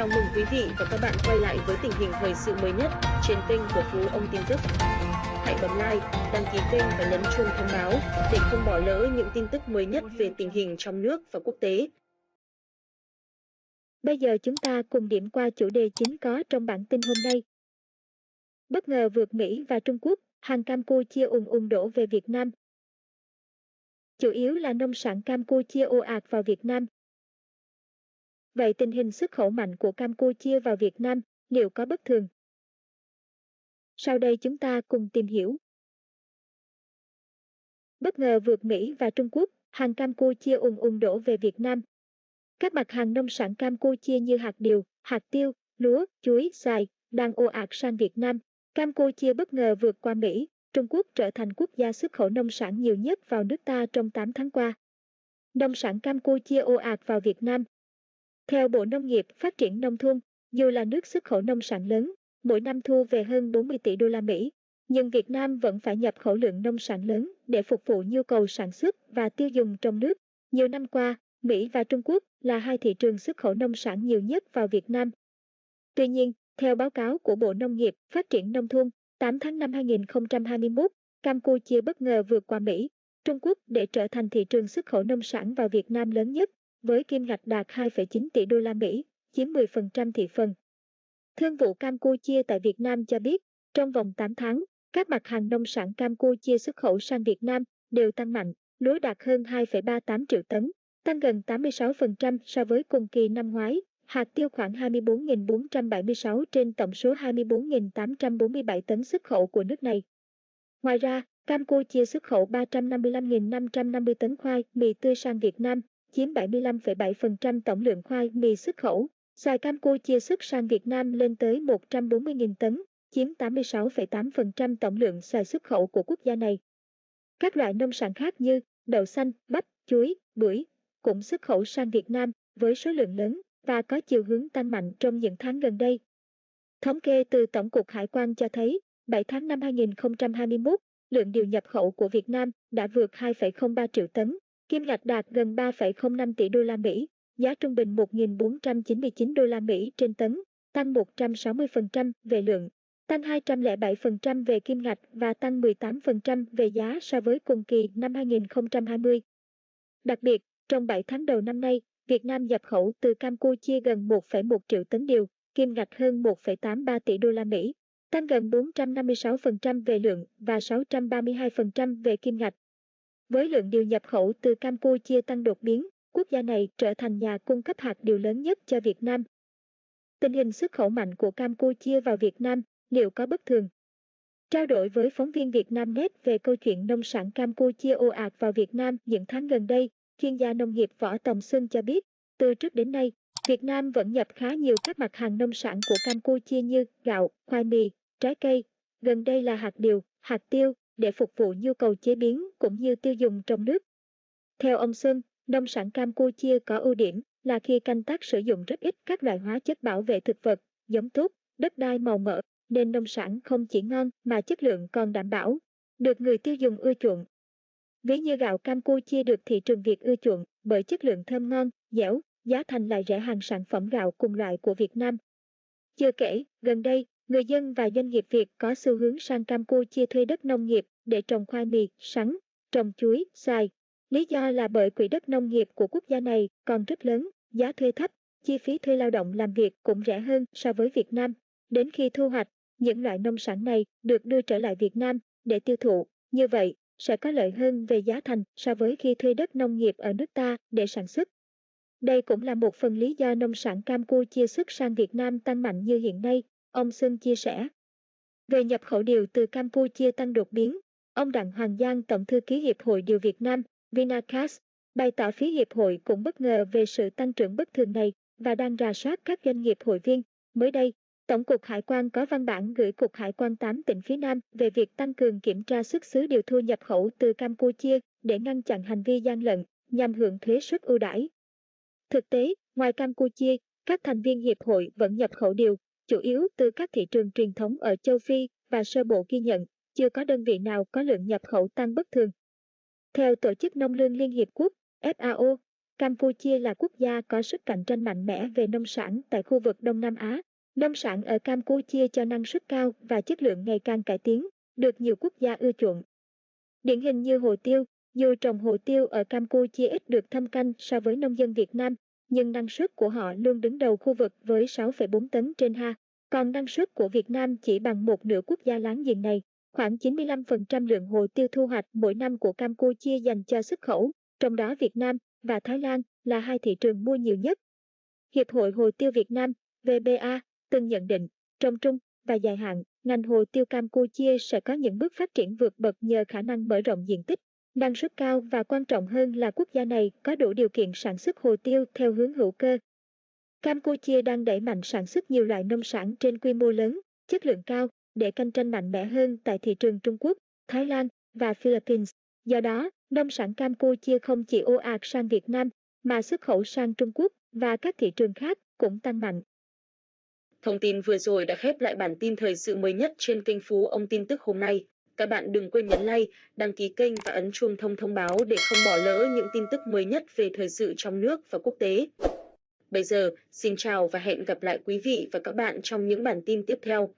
Chào mừng quý vị và các bạn quay lại với tình hình thời sự mới nhất trên kênh của Phú Ông Tin Tức. Hãy bấm like, đăng ký kênh và nhấn chuông thông báo để không bỏ lỡ những tin tức mới nhất về tình hình trong nước và quốc tế. Bây giờ chúng ta cùng điểm qua chủ đề chính có trong bản tin hôm nay. Bất ngờ vượt Mỹ và Trung Quốc, hàng Campuchia ùn đổ về Việt Nam. Chủ yếu là nông sản Campuchia ồ ạt vào Việt Nam. Vậy tình hình xuất khẩu mạnh của Campuchia vào Việt Nam liệu có bất thường? Sau đây chúng ta cùng tìm hiểu. Bất ngờ vượt Mỹ và Trung Quốc, hàng Campuchia ùn đổ về Việt Nam. Các mặt hàng nông sản Campuchia như hạt điều, hạt tiêu, lúa, chuối, xoài đang ồ ạt sang Việt Nam. Campuchia bất ngờ vượt qua Mỹ, Trung Quốc trở thành quốc gia xuất khẩu nông sản nhiều nhất vào nước ta trong 8 tháng qua. Nông sản Campuchia ồ ạt vào Việt Nam. Theo Bộ Nông nghiệp Phát triển Nông thôn, dù là nước xuất khẩu nông sản lớn, mỗi năm thu về hơn 40 tỷ đô la Mỹ, nhưng Việt Nam vẫn phải nhập khẩu lượng nông sản lớn để phục vụ nhu cầu sản xuất và tiêu dùng trong nước. Nhiều năm qua, Mỹ và Trung Quốc là hai thị trường xuất khẩu nông sản nhiều nhất vào Việt Nam. Tuy nhiên, theo báo cáo của Bộ Nông nghiệp Phát triển Nông thôn, 8 tháng năm 2021, Campuchia bất ngờ vượt qua Mỹ, Trung Quốc để trở thành thị trường xuất khẩu nông sản vào Việt Nam lớn nhất, với kim ngạch đạt 2,9 tỷ đô la Mỹ, chiếm 10% thị phần. Thương vụ Campuchia tại Việt Nam cho biết, trong vòng 8 tháng, các mặt hàng nông sản Campuchia xuất khẩu sang Việt Nam đều tăng mạnh, lúa đạt hơn 2,38 triệu tấn, tăng gần 86% so với cùng kỳ năm ngoái, hạt tiêu khoảng 24.476 trên tổng số 24.847 tấn xuất khẩu của nước này. Ngoài ra, Campuchia xuất khẩu 355.550 tấn khoai mì tươi sang Việt Nam, chiếm 75,7% tổng lượng khoai mì xuất khẩu. Xoài Campuchia xuất sang Việt Nam lên tới 140.000 tấn, chiếm 86,8% tổng lượng xoài xuất khẩu của quốc gia này. Các loại nông sản khác như đậu xanh, bắp, chuối, bưởi cũng xuất khẩu sang Việt Nam với số lượng lớn và có chiều hướng tăng mạnh trong những tháng gần đây. Thống kê từ Tổng cục Hải quan cho thấy, 7 tháng năm 2021, lượng điều nhập khẩu của Việt Nam đã vượt 2,03 triệu tấn, kim ngạch đạt gần 3,05 tỷ đô la Mỹ, giá trung bình 1.499 đô la Mỹ trên tấn, tăng 160% về lượng, tăng 207% về kim ngạch và tăng 18% về giá so với cùng kỳ năm 2020. Đặc biệt, trong 7 tháng đầu năm nay, Việt Nam nhập khẩu từ Campuchia gần 1,1 triệu tấn điều, kim ngạch hơn 1,83 tỷ đô la Mỹ, tăng gần 456% về lượng và 632% về kim ngạch. Với lượng điều nhập khẩu từ Campuchia tăng đột biến, quốc gia này trở thành nhà cung cấp hạt điều lớn nhất cho Việt Nam. Tình hình xuất khẩu mạnh của Campuchia vào Việt Nam liệu có bất thường? Trao đổi với phóng viên Vietnamnet về câu chuyện nông sản Campuchia ồ ạt vào Việt Nam những tháng gần đây, chuyên gia nông nghiệp Võ Tòng Xuân cho biết, từ trước đến nay, Việt Nam vẫn nhập khá nhiều các mặt hàng nông sản của Campuchia như gạo, khoai mì, trái cây, gần đây là hạt điều, hạt tiêu, để phục vụ nhu cầu chế biến cũng như tiêu dùng trong nước. Theo ông Xuân, nông sản Campuchia có ưu điểm là khi canh tác sử dụng rất ít các loại hóa chất bảo vệ thực vật, giống tốt, đất đai màu mỡ, nên nông sản không chỉ ngon mà chất lượng còn đảm bảo, được người tiêu dùng ưa chuộng. Ví như gạo Campuchia được thị trường Việt ưa chuộng bởi chất lượng thơm ngon, dẻo, giá thành lại rẻ hơn sản phẩm gạo cùng loại của Việt Nam. Chưa kể, gần đây, người dân và doanh nghiệp Việt có xu hướng sang Campuchia thuê đất nông nghiệp để trồng khoai mì, sắn, trồng chuối, xoài. Lý do là bởi quỹ đất nông nghiệp của quốc gia này còn rất lớn, giá thuê thấp, chi phí thuê lao động làm việc cũng rẻ hơn so với Việt Nam. Đến khi thu hoạch, những loại nông sản này được đưa trở lại Việt Nam để tiêu thụ. Như vậy, sẽ có lợi hơn về giá thành so với khi thuê đất nông nghiệp ở nước ta để sản xuất. Đây cũng là một phần lý do nông sản Campuchia xuất sang Việt Nam tăng mạnh như hiện nay, ông Xuân chia sẻ. Về nhập khẩu điều từ Campuchia tăng đột biến, ông Đặng Hoàng Giang, Tổng thư ký Hiệp hội Điều Việt Nam, Vinacast, bày tỏ phía Hiệp hội cũng bất ngờ về sự tăng trưởng bất thường này và đang rà soát các doanh nghiệp hội viên. Mới đây, Tổng cục Hải quan có văn bản gửi Cục Hải quan 8 tỉnh phía Nam về việc tăng cường kiểm tra xuất xứ điều thu nhập khẩu từ Campuchia để ngăn chặn hành vi gian lận, nhằm hưởng thuế suất ưu đãi. Thực tế, ngoài Campuchia, các thành viên hiệp hội vẫn nhập khẩu điều, chủ yếu từ các thị trường truyền thống ở châu Phi và sơ bộ ghi nhận, chưa có đơn vị nào có lượng nhập khẩu tăng bất thường. Theo Tổ chức Nông lương Liên Hiệp Quốc, FAO, Campuchia là quốc gia có sức cạnh tranh mạnh mẽ về nông sản tại khu vực Đông Nam Á. Nông sản ở Campuchia cho năng suất cao và chất lượng ngày càng cải tiến, được nhiều quốc gia ưa chuộng. Điển hình như hồ tiêu, dù trồng hồ tiêu ở Campuchia ít được thâm canh so với nông dân Việt Nam, nhưng năng suất của họ luôn đứng đầu khu vực với 6,4 tấn trên ha. Còn năng suất của Việt Nam chỉ bằng một nửa quốc gia láng giềng này. Khoảng 95% lượng hồ tiêu thu hoạch mỗi năm của Campuchia dành cho xuất khẩu, trong đó Việt Nam và Thái Lan là hai thị trường mua nhiều nhất. Hiệp hội Hồ tiêu Việt Nam, VBA, từng nhận định, trong trung và dài hạn, ngành hồ tiêu Campuchia sẽ có những bước phát triển vượt bậc nhờ khả năng mở rộng diện tích, năng suất cao và quan trọng hơn là quốc gia này có đủ điều kiện sản xuất hồ tiêu theo hướng hữu cơ. Campuchia đang đẩy mạnh sản xuất nhiều loại nông sản trên quy mô lớn, chất lượng cao để cạnh tranh mạnh mẽ hơn tại thị trường Trung Quốc, Thái Lan và Philippines. Do đó, nông sản Campuchia không chỉ ồ ạt sang Việt Nam mà xuất khẩu sang Trung Quốc và các thị trường khác cũng tăng mạnh. Thông tin vừa rồi đã khép lại bản tin thời sự mới nhất trên kênh Phú Ông Tin Tức hôm nay. Các bạn đừng quên nhấn like, đăng ký kênh và ấn chuông thông báo để không bỏ lỡ những tin tức mới nhất về thời sự trong nước và quốc tế. Bây giờ, xin chào và hẹn gặp lại quý vị và các bạn trong những bản tin tiếp theo.